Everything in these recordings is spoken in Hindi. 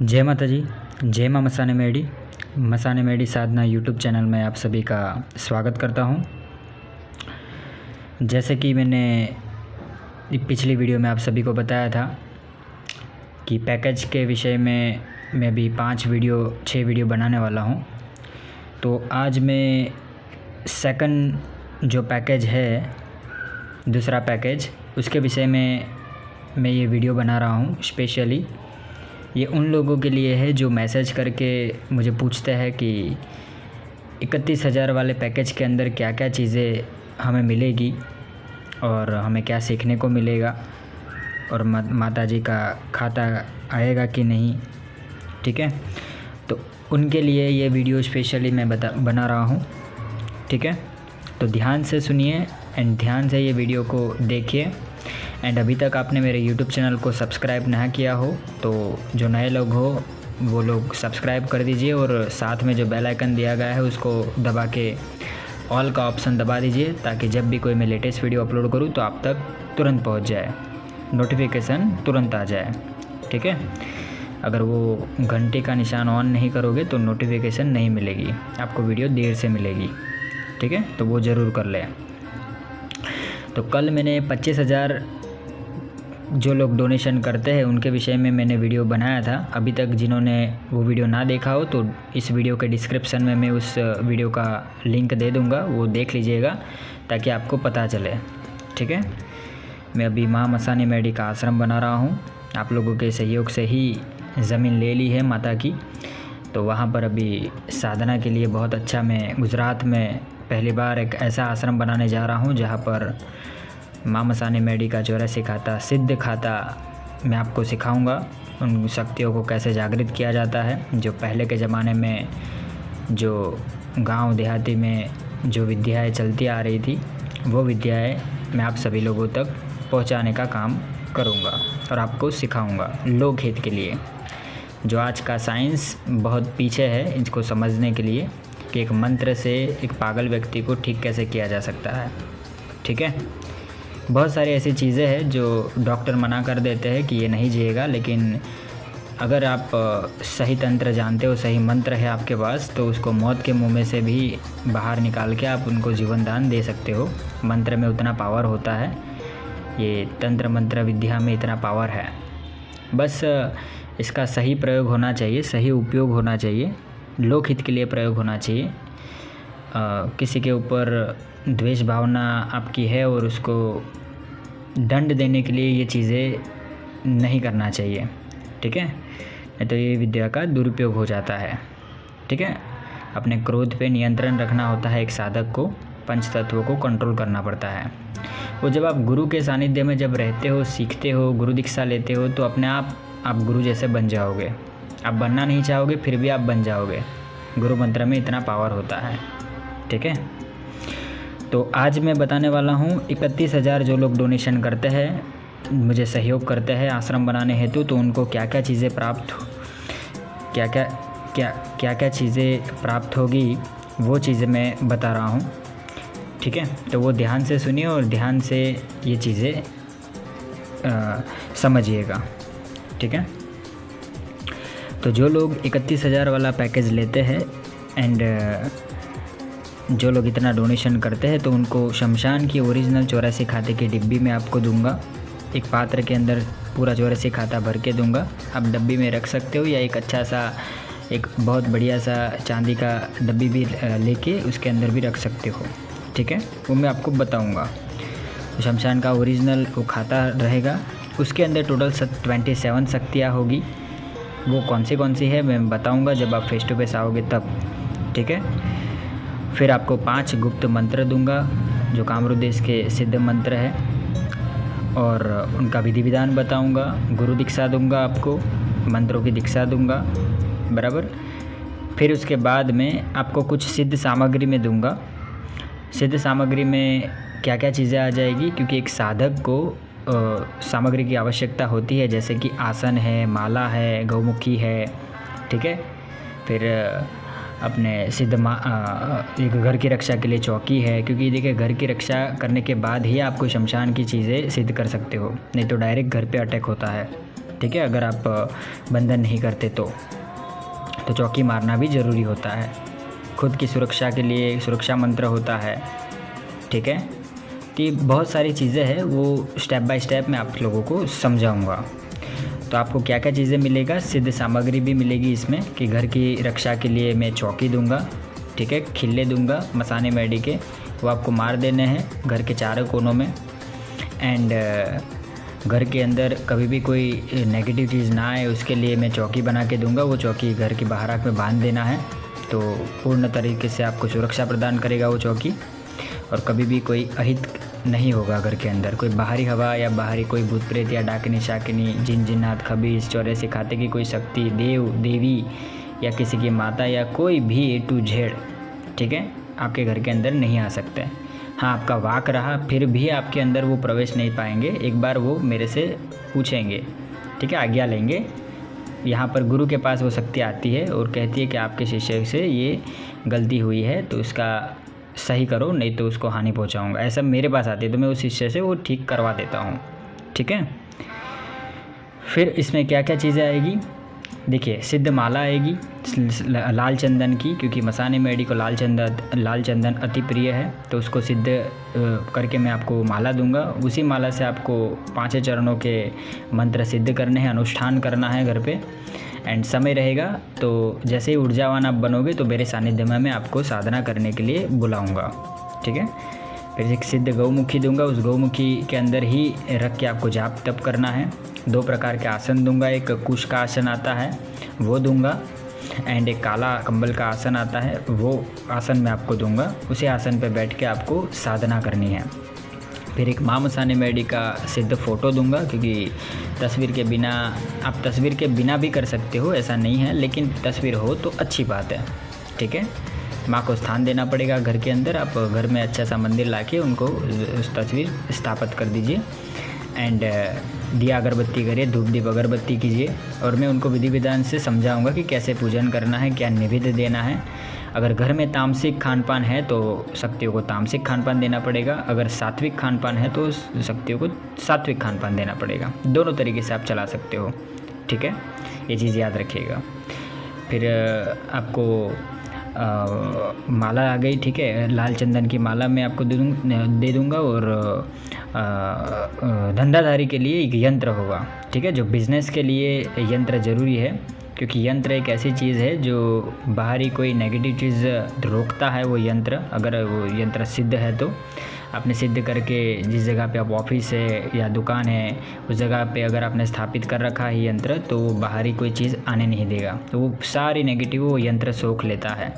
जय माता जी। जय माँ मसाने मेडी साधना यूट्यूब चैनल में आप सभी का स्वागत करता हूँ। जैसे कि मैंने पिछली वीडियो में आप सभी को बताया था कि पैकेज के विषय में मैं भी 6 वीडियो बनाने वाला हूँ। तो आज मैं सेकंड जो पैकेज है, दूसरा पैकेज, उसके विषय में मैं ये वीडियो बना रहा हूँ। स्पेशली ये उन लोगों के लिए है जो मैसेज करके मुझे पूछते हैं कि 31,000 वाले पैकेज के अंदर क्या क्या चीज़ें हमें मिलेगी और हमें क्या सीखने को मिलेगा और माता जी का खाता आएगा कि नहीं। ठीक है, तो उनके लिए ये वीडियो स्पेशली मैं बना रहा हूँ। ठीक है, तो ध्यान से सुनिए एंड ध्यान से ये वीडियो को देखिए। एंड अभी तक आपने मेरे YouTube चैनल को सब्सक्राइब ना किया हो तो जो नए लोग हो वो लोग सब्सक्राइब कर दीजिए और साथ में जो बेल आइकन दिया गया है उसको दबा के ऑल का ऑप्शन दबा दीजिए, ताकि जब भी कोई मैं लेटेस्ट वीडियो अपलोड करूँ तो आप तक तुरंत पहुँच जाए, नोटिफिकेशन तुरंत आ जाए। ठीक है, अगर वो घंटे का निशान ऑन नहीं करोगे तो नोटिफिकेशन नहीं मिलेगी, आपको वीडियो देर से मिलेगी। ठीक है, तो वो ज़रूर कर लें। तो कल मैंने 25,000 जो लोग डोनेशन करते हैं उनके विषय में मैंने वीडियो बनाया था। अभी तक जिन्होंने वो वीडियो ना देखा हो तो इस वीडियो के डिस्क्रिप्शन में मैं उस वीडियो का लिंक दे दूँगा, वो देख लीजिएगा ताकि आपको पता चले। ठीक है, मैं अभी माँ मसाने मेडी का आश्रम बना रहा हूँ। आप लोगों के सहयोग से ही ज़मीन ले ली है माता की, तो वहाँ पर अभी साधना के लिए बहुत अच्छा, मैं गुजरात में पहली बार एक ऐसा आश्रम बनाने जा रहा हूँ जहाँ पर माँ मसाने मेडी का 84 खाता, सिद्ध खाता मैं आपको सिखाऊंगा। उन शक्तियों को कैसे जागृत किया जाता है, जो पहले के ज़माने में जो गांव देहाती में जो विद्याएं चलती आ रही थी वो विद्याएं मैं आप सभी लोगों तक पहुंचाने का काम करूंगा और आपको सिखाऊंगा लोकहित के लिए। जो आज का साइंस बहुत पीछे है इसको समझने के लिए कि एक मंत्र से एक पागल व्यक्ति को ठीक कैसे किया जा सकता है। ठीक है, बहुत सारी ऐसी चीज़ें हैं जो डॉक्टर मना कर देते हैं कि ये नहीं जिएगा, लेकिन अगर आप सही तंत्र जानते हो, सही मंत्र है आपके पास, तो उसको मौत के मुंह में से भी बाहर निकाल के आप उनको जीवन दान दे सकते हो। मंत्र में उतना पावर होता है, ये तंत्र मंत्र विद्या में इतना पावर है। बस इसका सही प्रयोग होना चाहिए, सही उपयोग होना चाहिए, लोकहित के लिए प्रयोग होना चाहिए। किसी के ऊपर द्वेष भावना आपकी है और उसको दंड देने के लिए ये चीज़ें नहीं करना चाहिए। ठीक है, नहीं तो ये विद्या का दुरुपयोग हो जाता है। ठीक है, अपने क्रोध पे नियंत्रण रखना होता है एक साधक को, पंच तत्वों को कंट्रोल करना पड़ता है। वो जब आप गुरु के सानिध्य में जब रहते हो, सीखते हो, गुरु दीक्षा लेते हो तो अपने आप गुरु जैसे बन जाओगे। आप बनना नहीं चाहोगे फिर भी आप बन जाओगे, गुरु मंत्र में इतना पावर होता है। ठीक है, तो आज मैं बताने वाला हूँ 31,000 जो लोग डोनेशन करते हैं, मुझे सहयोग करते हैं आश्रम बनाने हेतु, तो उनको क्या क्या चीज़ें प्राप्त होगी वो चीज़ें मैं बता रहा हूँ। ठीक है, तो वो ध्यान से सुनिए और ध्यान से ये चीज़ें समझिएगा। ठीक है, तो जो लोग 31,000 वाला पैकेज लेते हैं एंड जो लोग इतना डोनेशन करते हैं तो उनको शमशान की ओरिजिनल 84 खाते की डिब्बी में आपको दूंगा। एक पात्र के अंदर पूरा 84 खाता भर के दूंगा। आप डब्बी में रख सकते हो या एक अच्छा सा, एक बहुत बढ़िया सा चांदी का डब्बी भी लेके उसके अंदर भी रख सकते हो। ठीक है, वो मैं आपको बताऊंगा। शमशान का ओरिजिनल वो खाता रहेगा, उसके अंदर टोटल 27 शक्तियाँ होगी। वो कौन सी है मैं बताऊँगा जब आप फेस टू फेस आओगे तब। ठीक है, फिर आपको 5 गुप्त मंत्र दूंगा जो कामरूप देश के सिद्ध मंत्र है और उनका विधि विधान बताऊंगा। गुरु दीक्षा दूंगा, आपको मंत्रों की दीक्षा दूंगा, बराबर। फिर उसके बाद में आपको कुछ सिद्ध सामग्री में दूंगा। सिद्ध सामग्री में क्या क्या चीज़ें आ जाएगी, क्योंकि एक साधक को सामग्री की आवश्यकता होती है, जैसे कि आसन है, माला है, गौमुखी है। ठीक है, फिर अपने सिद्ध एक घर की रक्षा के लिए चौकी है, क्योंकि देखिए घर की रक्षा करने के बाद ही आपको शमशान की चीज़ें सिद्ध कर सकते हो, नहीं तो डायरेक्ट घर पे अटैक होता है। ठीक है। अगर आप बंधन नहीं करते तो चौकी मारना भी ज़रूरी होता है। खुद की सुरक्षा के लिए सुरक्षा मंत्र होता है, ठीक है। तो ये बहुत सारी चीज़ें हैं, वो स्टेप बाय स्टेप मैं आप लोगों को समझाऊंगा। तो आपको क्या क्या चीज़ें मिलेगा, सिद्ध सामग्री भी मिलेगी इसमें कि घर की रक्षा के लिए मैं चौकी दूंगा, ठीक है। खिल्ले दूंगा मसाने मेडी के, वो आपको मार देने हैं घर के चारों कोनों में। एंड घर के अंदर कभी भी कोई नेगेटिव चीज़ ना आए उसके लिए मैं चौकी बना के दूंगा। वो चौकी घर की बाहर में बांध देना है, तो पूर्ण तरीके से आपको सुरक्षा प्रदान करेगा वो चौकी। और कभी भी कोई अहित नहीं होगा घर के अंदर, कोई बाहरी हवा या बाहरी कोई भूत प्रेत या डाकनी शाकिनी, जिन जिन्नात, खबीस, चौरासी खाते की कोई शक्ति, देव देवी या किसी की माता या कोई भी A to Z, ठीक है, आपके घर के अंदर नहीं आ सकते। हाँ, आपका वाक रहा फिर भी आपके अंदर वो प्रवेश नहीं पाएंगे। एक बार वो मेरे से पूछेंगे, ठीक है, आज्ञा लेंगे। यहाँ पर गुरु के पास वो शक्ति आती है और कहती है कि आपके शिष्य से ये गलती हुई है तो इसका सही करो, नहीं तो उसको हानि पहुँचाऊँगा। ऐसा मेरे पास आती है तो मैं उस शिष्य से वो ठीक करवा देता हूँ, ठीक है। फिर इसमें क्या क्या चीज़ें आएगी, देखिए, सिद्ध माला आएगी लाल चंदन की, क्योंकि मसाने मेडी को लाल चंदन अति प्रिय है। तो उसको सिद्ध करके मैं आपको माला दूंगा। उसी माला से आपको 5 चरणों के मंत्र सिद्ध करने हैं, अनुष्ठान करना है घर पे। एंड समय रहेगा तो जैसे ही ऊर्जावान आप बनोगे तो मेरे सानिध्य में मैं आपको साधना करने के लिए बुलाऊँगा, ठीक है। फिर एक सिद्ध गौमुखी दूंगा, उस गौमुखी के अंदर ही रख के आपको जाप तप करना है। 2 प्रकार के आसन दूंगा, एक कुश का आसन आता है वो दूंगा, एंड एक काला कंबल का आसन आता है वो आसन मैं आपको दूंगा। उसी आसन पर बैठ के आपको साधना करनी है। फिर एक माँ मसाने मेडी का सिद्ध फ़ोटो दूंगा, क्योंकि तस्वीर के बिना, आप तस्वीर के बिना भी कर सकते हो, ऐसा नहीं है, लेकिन तस्वीर हो तो अच्छी बात है, ठीक है। माँ को स्थान देना पड़ेगा घर के अंदर। आप घर में अच्छा सा मंदिर लाके उनको उस तस्वीर स्थापित कर दीजिए। एंड दिया अगरबत्ती करिए, धूप दीप अगरबत्ती कीजिए। और मैं उनको विधि विधान से समझाऊंगा कि कैसे पूजन करना है, क्या निवेद्य देना है। अगर घर में तामसिक खान पान है तो शक्तियों को तामसिक खान पान देना पड़ेगा, अगर सात्विक खान पान है तो शक्तियों को सात्विक खान पान देना पड़ेगा। दोनों तरीके से आप चला सकते हो, ठीक है, ये चीज़ याद रखिएगा। फिर आपको माला आ गई, ठीक है, लाल चंदन की माला मैं आपको दे दूँगा। और धंधाधारी के लिए एक यंत्र होगा, ठीक है, जो बिज़नेस के लिए यंत्र ज़रूरी है, क्योंकि यंत्र एक ऐसी चीज़ है जो बाहरी कोई नेगेटिव चीज़ रोकता है। वो यंत्र, अगर वो यंत्र सिद्ध है तो आपने सिद्ध करके जिस जगह पे आप ऑफिस है या दुकान है उस जगह पे अगर आपने स्थापित कर रखा है यंत्र, तो वो बाहरी कोई चीज़ आने नहीं देगा, तो वो सारी नेगेटिव वो यंत्र सोख लेता है।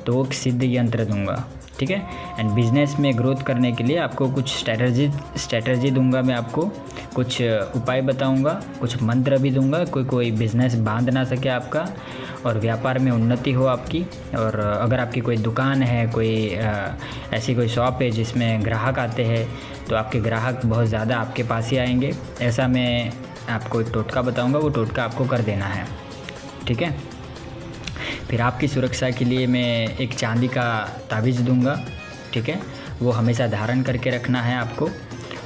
तो वो सिद्ध यंत्र दूंगा, ठीक है। एंड बिज़नेस में ग्रोथ करने के लिए आपको कुछ स्ट्रैटेजी दूंगा, मैं आपको कुछ उपाय बताऊंगा, कुछ मंत्र भी दूंगा, कोई बिज़नेस बांध ना सके आपका और व्यापार में उन्नति हो आपकी। और अगर आपकी कोई दुकान है, कोई ऐसी कोई शॉप है जिसमें ग्राहक आते हैं, तो आपके ग्राहक बहुत ज़्यादा आपके पास ही आएंगे। ऐसा मैं आपको एक टोटका बताऊँगा, वो टोटका आपको कर देना है, ठीक है। फिर आपकी सुरक्षा के लिए मैं एक चांदी का ताबीज़ दूंगा, ठीक है, वो हमेशा धारण करके रखना है आपको।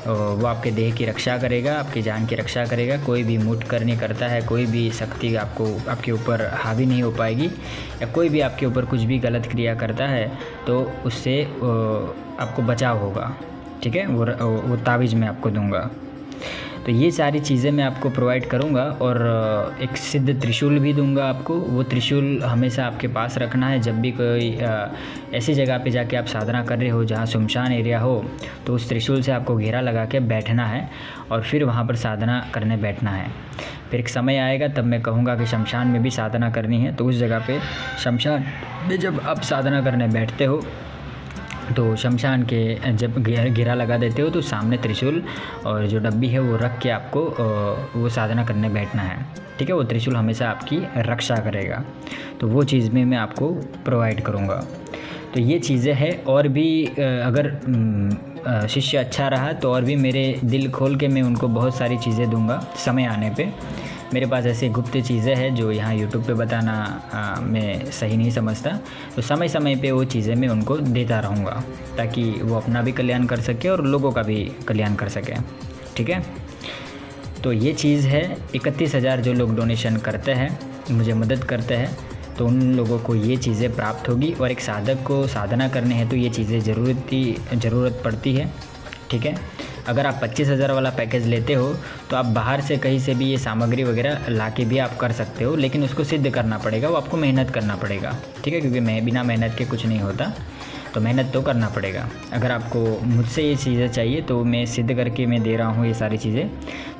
वो आपके देह की रक्षा करेगा, आपकी जान की रक्षा करेगा। कोई भी मुठ कर नहीं करता है, कोई भी शक्ति आपके ऊपर हावी नहीं हो पाएगी, या कोई भी आपके ऊपर कुछ भी गलत क्रिया करता है तो उससे आपको बचाव होगा, ठीक है। वो ताबीज़ मैं आपको दूंगा। तो ये सारी चीज़ें मैं आपको प्रोवाइड करूँगा। और एक सिद्ध त्रिशूल भी दूंगा आपको। वो त्रिशूल हमेशा आपके पास रखना है। जब भी कोई ऐसी जगह पे जाके आप साधना कर रहे हो जहाँ सुनसान एरिया हो, तो उस त्रिशूल से आपको घेरा लगा के बैठना है और फिर वहाँ पर साधना करने बैठना है। फिर एक समय आएगा तब मैं कहूँगा कि शमशान में भी साधना करनी है, तो उस जगह पे शमशान में जब आप साधना करने बैठते हो तो शमशान के जब घेरा लगा देते हो तो सामने त्रिशूल और जो डब्बी है वो रख के आपको वो साधना करने बैठना है, ठीक है। वो त्रिशूल हमेशा आपकी रक्षा करेगा, तो वो चीज़ में मैं आपको प्रोवाइड करूँगा। तो ये चीज़ें हैं। और भी अगर शिष्य अच्छा रहा तो और भी मेरे दिल खोल के मैं उनको बहुत सारी चीज़ें दूंगा समय आने पे। मेरे पास ऐसी गुप्त चीज़ें हैं जो यहाँ यूट्यूब पे बताना मैं सही नहीं समझता, तो समय समय पे वो चीज़ें मैं उनको देता रहूँगा ताकि वो अपना भी कल्याण कर सके और लोगों का भी कल्याण कर सके, ठीक है। तो ये चीज़ है 31,000 जो लोग डोनेशन करते हैं, मुझे मदद करते हैं, तो उन लोगों को ये चीज़ें प्राप्त होगी। और एक साधक को साधना करने हैं तो ये चीज़ें ज़रूरत पड़ती है, ठीक है। अगर आप 25,000 वाला पैकेज लेते हो तो आप बाहर से कहीं से भी ये सामग्री वगैरह ला के भी आप कर सकते हो, लेकिन उसको सिद्ध करना पड़ेगा, वो आपको मेहनत करना पड़ेगा, ठीक है, क्योंकि बिना मेहनत के कुछ नहीं होता, तो मेहनत तो करना पड़ेगा। अगर आपको मुझसे ये चीज़ें चाहिए तो मैं सिद्ध करके मैं दे रहा हूँ ये सारी चीज़ें।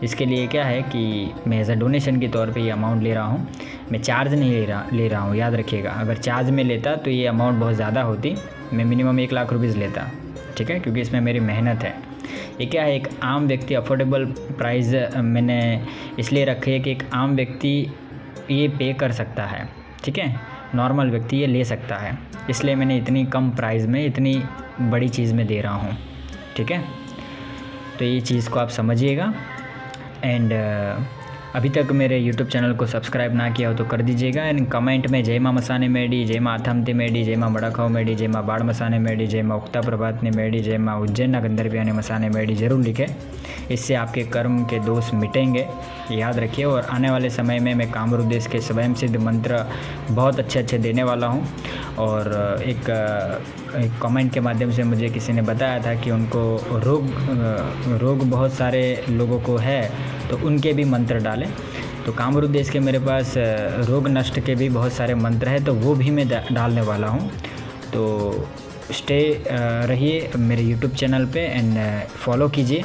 इसके लिए क्या है कि मैं एज अ डोनेशन के तौर पे ये अमाउंट ले रहा हूँ, मैं चार्ज नहीं ले रहा हूँ, याद रखिएगा। अगर चार्ज में लेता तो ये अमाउंट बहुत ज़्यादा होती, मैं मिनिमम 1 लाख रुपीज़ लेता, ठीक है, क्योंकि इसमें मेरी मेहनत है। ये क्या है, एक आम व्यक्ति अफोर्डेबल प्राइस मैंने इसलिए रखी है कि एक आम व्यक्ति ये पे कर सकता है, ठीक है, नॉर्मल व्यक्ति ये ले सकता है, इसलिए मैंने इतनी कम प्राइस में इतनी बड़ी चीज़ में दे रहा हूँ, ठीक है। तो ये चीज़ को आप समझिएगा। एंड अभी तक मेरे यूट्यूब चैनल को सब्सक्राइब ना किया हो तो कर दीजिएगा। एंड कमेंट में जय माँ मसाने मेडी, जय माँ अथमते मेडी, जय माँ बड़ाखाओ मेडी, जय माँ बाड़ मसाने मेडी, जय माँ उक्ता प्रभातने मेडी, जय माँ उज्जैन गंधर्वियाने मसाने मेडी ज़रूर लिखें। इससे आपके कर्म के दोष मिटेंगे, याद रखिए। और आने वाले समय में मैं कामरूप देश के स्वयं सिद्ध मंत्र बहुत अच्छे देने वाला हूँ। और एक कमेंट के माध्यम से मुझे किसी ने बताया था कि उनको रोग बहुत सारे लोगों को है, तो उनके भी मंत्र डालें। तो कामरूप देश के मेरे पास रोग नष्ट के भी बहुत सारे मंत्र हैं, तो वो भी मैं डालने वाला हूँ। तो स्टे रहिए मेरे यूट्यूब चैनल पे एंड फॉलो कीजिए।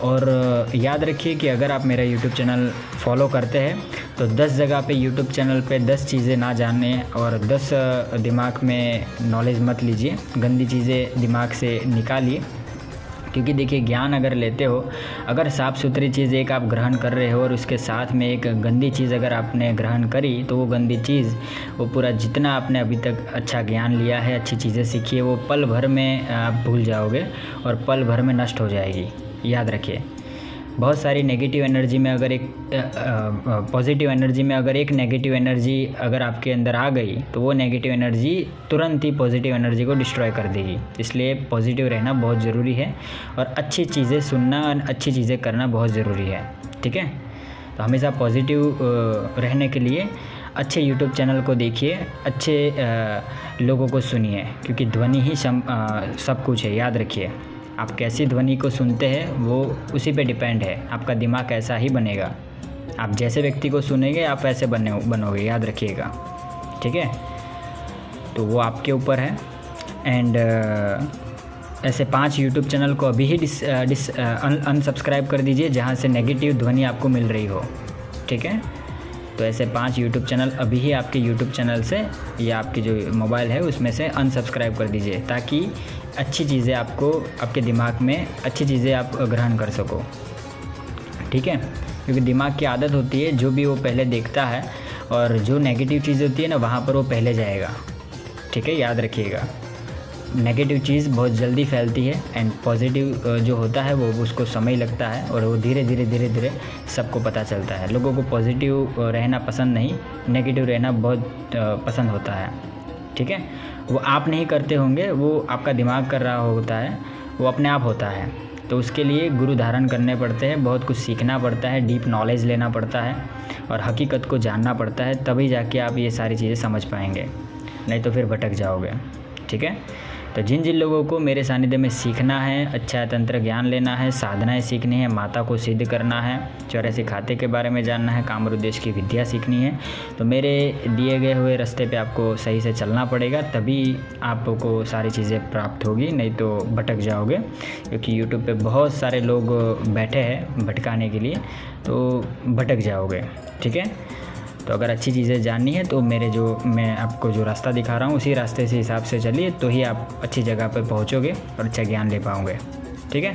और याद रखिए कि अगर आप मेरा यूट्यूब चैनल फॉलो करते हैं तो 10 जगह पे यूट्यूब चैनल पे 10 चीज़ें ना जानने और 10 दिमाग में नॉलेज मत लीजिए, गंदी चीज़ें दिमाग से निकालिए। क्योंकि देखिए, ज्ञान अगर लेते हो, अगर साफ़ सुथरी चीज़ एक आप ग्रहण कर रहे हो और उसके साथ में एक गंदी चीज़ अगर आपने ग्रहण करी, तो वो गंदी चीज़, वो पूरा जितना आपने अभी तक अच्छा ज्ञान लिया है, अच्छी चीज़ें सीखी है, वो पल भर में आप भूल जाओगे और पल भर में नष्ट हो जाएगी। याद रखिए, बहुत सारी नेगेटिव एनर्जी में अगर एक पॉजिटिव एनर्जी में अगर एक नेगेटिव एनर्जी अगर आपके अंदर आ गई, तो वो नेगेटिव एनर्जी तुरंत ही पॉजिटिव एनर्जी को डिस्ट्रॉय कर देगी। इसलिए पॉजिटिव रहना बहुत ज़रूरी है और अच्छी चीज़ें सुनना और अच्छी चीज़ें करना बहुत ज़रूरी है, ठीक है। तो हमेशा पॉजिटिव रहने के लिए अच्छे यूट्यूब चैनल को देखिए, अच्छे लोगों को सुनिए, क्योंकि ध्वनि ही सब कुछ है। याद रखिए, आप कैसी ध्वनि को सुनते हैं वो उसी पे डिपेंड है, आपका दिमाग कैसा ही बनेगा। आप जैसे व्यक्ति को सुनेंगे आप वैसे बनोगे, याद रखिएगा, ठीक है। तो वो आपके ऊपर है। एंड ऐसे 5 यूट्यूब चैनल को अभी ही अनसब्सक्राइब कर दीजिए जहाँ से नेगेटिव ध्वनि आपको मिल रही हो, ठीक है। तो ऐसे 5 यूट्यूब चैनल अभी ही आपके यूट्यूब चैनल से या आपकी जो मोबाइल है उसमें से अनसब्सक्राइब कर दीजिए, ताकि अच्छी चीज़ें आपको आपके दिमाग में अच्छी चीज़ें आप ग्रहण कर सको, ठीक है। क्योंकि दिमाग की आदत होती है, जो भी वो पहले देखता है और जो नेगेटिव चीज़ होती है ना, वहाँ पर वो पहले जाएगा, ठीक है, याद रखिएगा। नेगेटिव चीज़ बहुत जल्दी फैलती है एंड पॉजिटिव जो होता है वो उसको समय लगता है और वो धीरे धीरे सबको पता चलता है। लोगों को पॉजिटिव रहना पसंद नहीं, नेगेटिव रहना बहुत पसंद होता है, ठीक है। वो आप नहीं करते होंगे, वो आपका दिमाग कर रहा होता है, वो अपने आप होता है। तो उसके लिए गुरु धारण करने पड़ते हैं, बहुत कुछ सीखना पड़ता है, डीप नॉलेज लेना पड़ता है और हकीकत को जानना पड़ता है, तभी जाके आप ये सारी चीज़ें समझ पाएंगे, नहीं तो फिर भटक जाओगे, ठीक है। तो जिन लोगों को मेरे सानिध्य में सीखना है, अच्छा तंत्र ज्ञान लेना है, साधनाएं सीखनी है, माता को सिद्ध करना है, 84 खाते के बारे में जानना है, कामरूप देश की विद्या सीखनी है, तो मेरे दिए गए हुए रास्ते पे आपको सही से चलना पड़ेगा, तभी आपको सारी चीज़ें प्राप्त होगी, नहीं तो भटक जाओगे। क्योंकि यूट्यूब पे बहुत सारे लोग बैठे हैं भटकाने के लिए, तो भटक जाओगे, ठीक है। तो अगर अच्छी चीज़ें जाननी है तो मैं आपको जो रास्ता दिखा रहा हूँ उसी रास्ते से हिसाब से चलिए, तो ही आप अच्छी जगह पर पहुँचोगे और अच्छा ज्ञान ले पाओगे, ठीक है।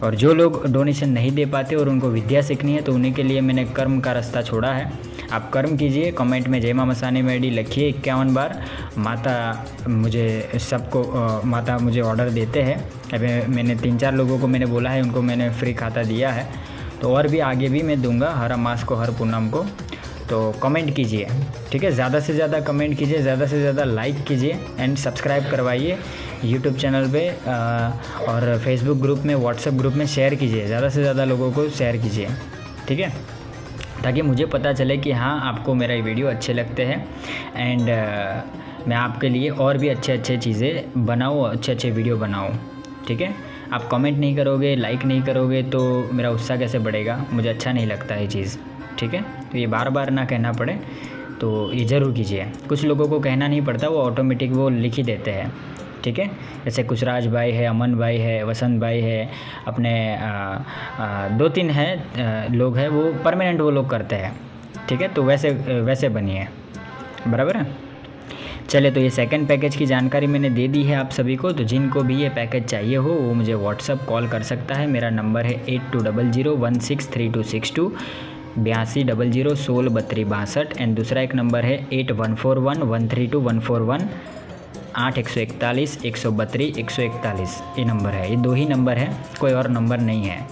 और जो लोग डोनेशन नहीं दे पाते और उनको विद्या सीखनी है, तो उन्हीं के लिए मैंने कर्म का रास्ता छोड़ा है। आप कर्म कीजिए, कमेंट में जय माँ मसाने में डी लिखिए 51 बार। माता मुझे ऑर्डर देते हैं। अभी मैंने 3-4 लोगों को मैंने बोला है, उनको मैंने फ्री खाता दिया है, तो और भी आगे भी मैं दूंगा हर अमास को, हर पूनम को। तो कमेंट कीजिए, ठीक है, ज़्यादा से ज़्यादा कमेंट कीजिए, ज़्यादा से ज़्यादा लाइक कीजिए एंड सब्सक्राइब करवाइए यूट्यूब चैनल पे और फेसबुक ग्रुप में, व्हाट्सएप ग्रुप में शेयर कीजिए, ज़्यादा से ज़्यादा लोगों को शेयर कीजिए, ठीक है, ताकि मुझे पता चले कि हाँ आपको मेरा वीडियो अच्छे लगते हैं एंड मैं आपके लिए और भी अच्छे चीज़ें बनाऊँ, अच्छे वीडियो बनाऊँ। ठीक है, आप कमेंट नहीं करोगे, लाइक नहीं करोगे तो मेरा उत्साह कैसे बढ़ेगा, मुझे अच्छा नहीं लगता ये चीज़। ठीक है, तो ये बार बार ना कहना पड़े तो ये ज़रूर कीजिए। कुछ लोगों को कहना नहीं पड़ता, वो ऑटोमेटिक वो लिख ही देते हैं। ठीक है, जैसे कुशराज भाई है, अमन भाई है, वसंत भाई है, अपने 2-3 हैं लोग हैं, वो परमानेंट वो लोग करते हैं। ठीक है, तो वैसे बनिए, बराबर है। चले, तो ये सेकंड पैकेज की जानकारी मैंने दे दी है आप सभी को। तो जिनको भी ये पैकेज चाहिए हो वो मुझे व्हाट्सअप कॉल कर सकता है। मेरा नंबर है 8200163262 8200163262 एंड दूसरा एक नंबर है 8141132141 8141 132 141। ये नंबर है, ये 2 ही नंबर है, कोई और नंबर नहीं है।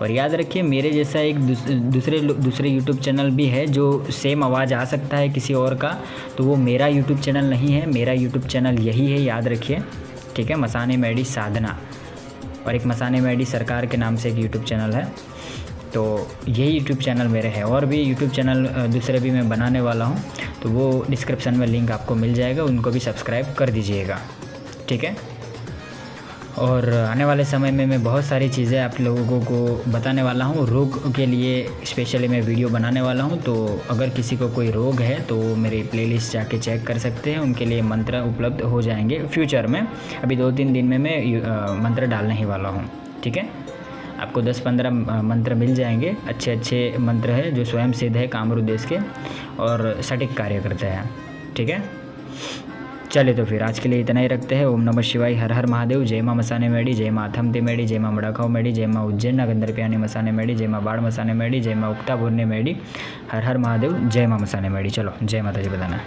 और याद रखिए, मेरे जैसा एक दूसरे यूट्यूब चैनल भी है जो सेम आवाज़ आ सकता है किसी और का, तो वो मेरा यूट्यूब चैनल नहीं है, मेरा यूट्यूब चैनल यही है, याद रखिए। ठीक है, मसाने मेडी साधना, और एक मसाने मेडी सरकार के नाम से एक यूट्यूब चैनल है। तो यही यूट्यूब चैनल मेरे हैं, और भी यूट्यूब चैनल दूसरे भी मैं बनाने वाला हूँ, तो वो डिस्क्रिप्शन में लिंक आपको मिल जाएगा, उनको भी सब्सक्राइब कर दीजिएगा। ठीक है, और आने वाले समय में मैं बहुत सारी चीज़ें आप लोगों को बताने वाला हूँ। रोग के लिए स्पेशली मैं वीडियो बनाने वाला हूँ, तो अगर किसी को कोई रोग है तो मेरी प्लेलिस्ट जाके चेक कर सकते हैं, उनके लिए मंत्र उपलब्ध हो जाएंगे फ्यूचर में। अभी 2-3 दिन में मैं मंत्र डालने ही वाला हूँ। ठीक है, आपको 10-15 मंत्र मिल जाएंगे, अच्छे मंत्र है जो स्वयं सिद्ध है, कामरू देश के, और सटीक कार्य करते हैं। ठीक है, चले तो फिर आज के लिए इतना ही रखते हैं। ओम नमः शिवाय, हर हर महादेव, जय माँ मसाने मेडी, जय माँ अथमते मेडी, जय माँ मड़ाखाओ मेडी, जय माँ उज्जैन गंदरपियानी मसाने मेडी, जय माँ बाढ़ मसाने मेडी, जय माँ उक्ता भुरने मेडी, हर हर महादेव, जय माँ मसाने मेडी। चलो, जय माता जी बताना।